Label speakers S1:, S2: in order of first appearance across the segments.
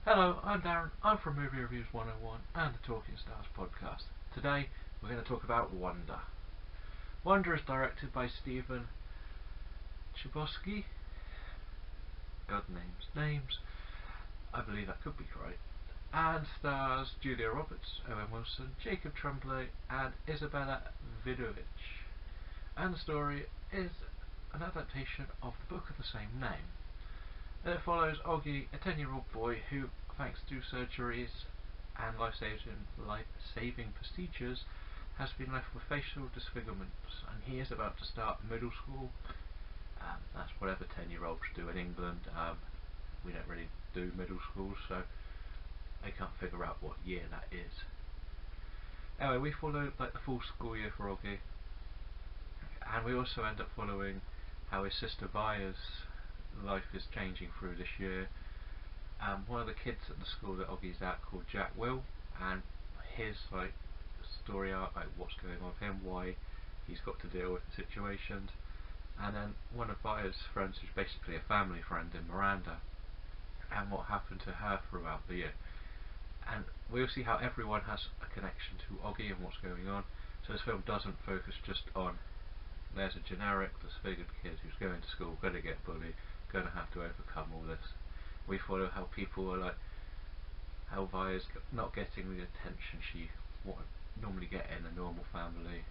S1: Hello, I'm Darren. I'm from Movie Reviews 101 and the Talking Stars podcast. Today we're going to talk about Wonder. Wonder is directed by Steven Chbosky. God names. I believe that could be correct. And stars Julia Roberts, Owen Wilson, Jacob Tremblay and Isabella Vidovich. And the story is an adaptation of the book of the same name. It follows Oggy, a 10-year-old boy who, thanks to surgeries and life-saving procedures, has been left with facial disfigurements, and he is about to start middle school. That's whatever 10-year-olds do in England. We don't really do middle school, so I can't figure out what year that is. Anyway, we follow the full school year for Oggy, and we also end up following how his sister Via's life is changing through this year. One of the kids at the school that Oggy's at, called Jack Will, and his story arc, what's going on with him, why he's got to deal with the situations, and then one of Via's friends who's basically a family friend in Miranda, and what happened to her throughout the year. And we'll see how everyone has a connection to Oggy and what's going on, so this film doesn't focus just on there's a generic disfigured kid who's going to school, going to get bullied, going to have to overcome all this. We follow how people are how Via's not getting the attention she would normally get in a normal family.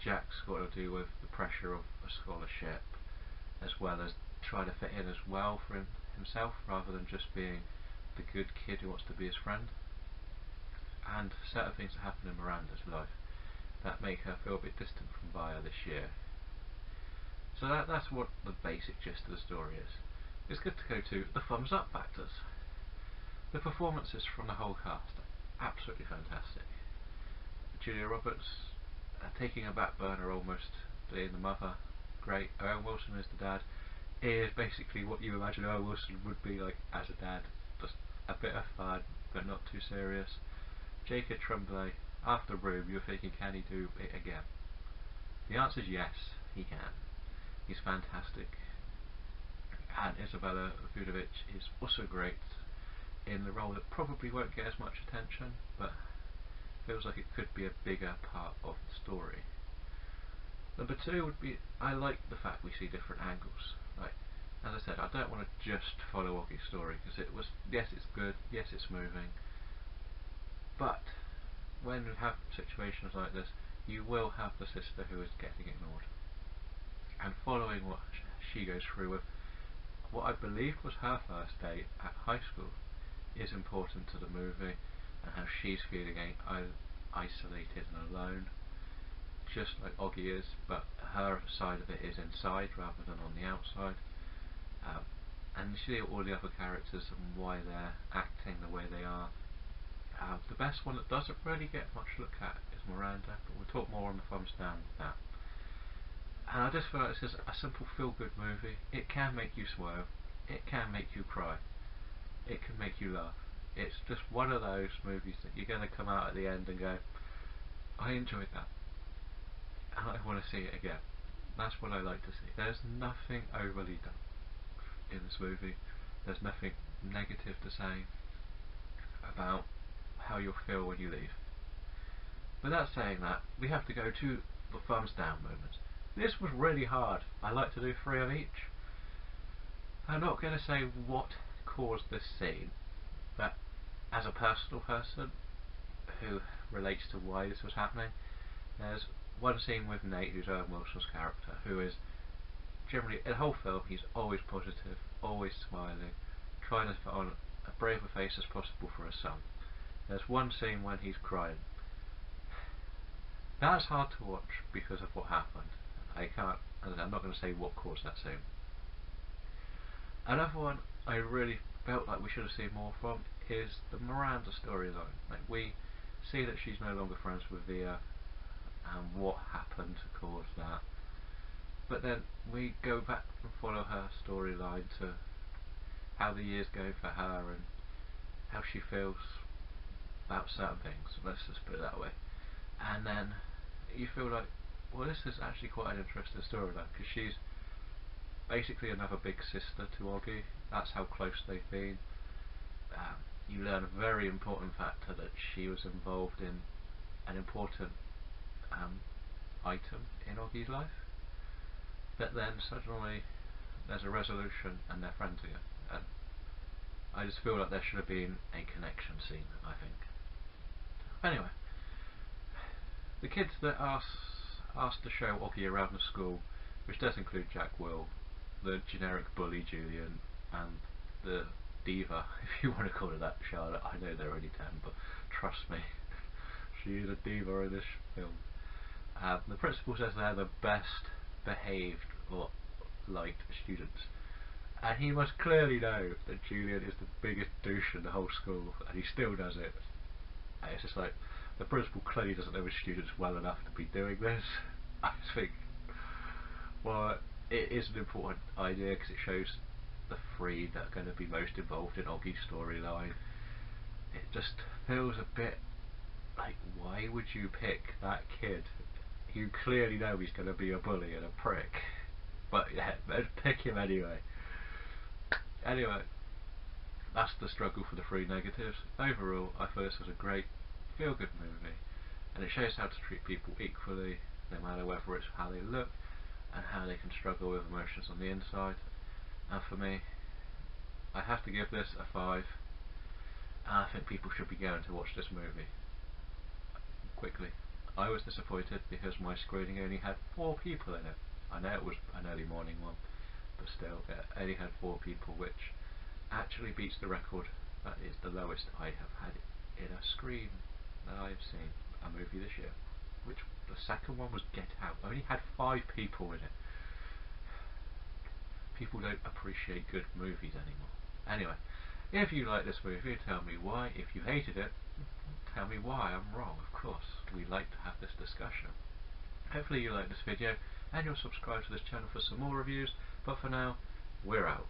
S1: Jack's got to deal with the pressure of a scholarship, as well as trying to fit in as well for himself, rather than just being the good kid who wants to be his friend. And certain things that happen in Miranda's life that make her feel a bit distant from Via this year. So that's what the basic gist of the story is. It's good to go to the thumbs up factors. The performances from the whole cast are absolutely fantastic. Julia Roberts taking a back burner almost, being the mother, great. Owen Wilson as the dad. He is basically what you imagine Owen Wilson would be like as a dad, just a bit of fun but not too serious. Jacob Tremblay, after Room, you're thinking, can he do it again? The answer is yes, he can. He's fantastic. And Isabella Vidovich is also great in the role that probably won't get as much attention, but feels like it could be a bigger part of the story. Number two would be, I like the fact we see different angles. As I said, I don't want to just follow Oggy's story, because yes, it's good, yes, it's moving, but when you have situations like this, you will have the sister who is getting ignored, and following what she goes through with what I believe was her first day at high school is important to the movie, and how she's feeling isolated and alone, just like Oggy is, but her side of it is inside rather than on the outside. And you see all the other characters and why they're acting the way they are. The best one that doesn't really get much look at is Miranda, but we'll talk more on the thumbs down with that. And I just feel like this is a simple feel-good movie. It can make you swerve, it can make you cry, it can make you laugh. It's just one of those movies that you're going to come out at the end and go, I enjoyed that, and I want to see it again. That's what I like to see. There's nothing overly done in this movie. There's nothing negative to say about how you'll feel when you leave. Without saying that, we have to go to the thumbs down moments. This was really hard. I like to do 3 of each. I'm not going to say what caused this scene, but as a personal person who relates to why this was happening, there's one scene with Nate, who's Owen Wilson's character, who is generally, in the whole film, he's always positive, always smiling, trying to put on a braver face as possible for his son. There's one scene when he's crying. That's hard to watch because of what happened. I'm not going to say what caused that scene. Another one I really felt like we should have seen more from is the Miranda storyline. We see that she's no longer friends with Via, and what happened to cause that. But then we go back and follow her storyline to how the years go for her and how she feels about certain things. Let's just put it that way. And then you feel like, well, this is actually quite an interesting storyline, because she's basically another big sister to Oggy. That's how close they've been. you learn a very important factor, that she was involved in an important item in Oggy's life, but then suddenly there's a resolution and they're friends again. And I just feel like there should have been a connection scene, I think. Anyway, the kids that asked to show Oggy around the school, which does include Jack Will, the generic bully Julian, and the diva, if you want to call her that, Charlotte. I know they're only 10, but trust me, she is a diva in this film. The principal says they're the best behaved or liked students, and he must clearly know that Julian is the biggest douche in the whole school, and he still does it. And it's just like, the principal clearly doesn't know his students well enough to be doing this. I just think, well, it is an important idea because it shows the three that are going to be most involved in Oggy's storyline. It just feels a bit like, why would you pick that kid? You clearly know he's going to be a bully and a prick, but yeah, pick him anyway. Anyway, that's the struggle for the three negatives. Overall, I thought this was a great, feel-good movie, and it shows how to treat people equally, no matter whether it's how they look and how they can struggle with emotions on the inside. And for me, I have to give this a 5, and I think people should be going to watch this movie quickly. I was disappointed because my screening only had 4 people in it. I know it was an early morning one, but still, it only had 4 people, which actually beats the record. That is the lowest I have had in a screen that I have seen a movie this year. Which, the second one was Get Out. I only had 5 people in it. People don't appreciate good movies anymore. Anyway, if you like this movie, tell me why. If you hated it, tell me why I'm wrong. Of course, we like to have this discussion. Hopefully you like this video and you'll subscribe to this channel for some more reviews, but for now, we're out.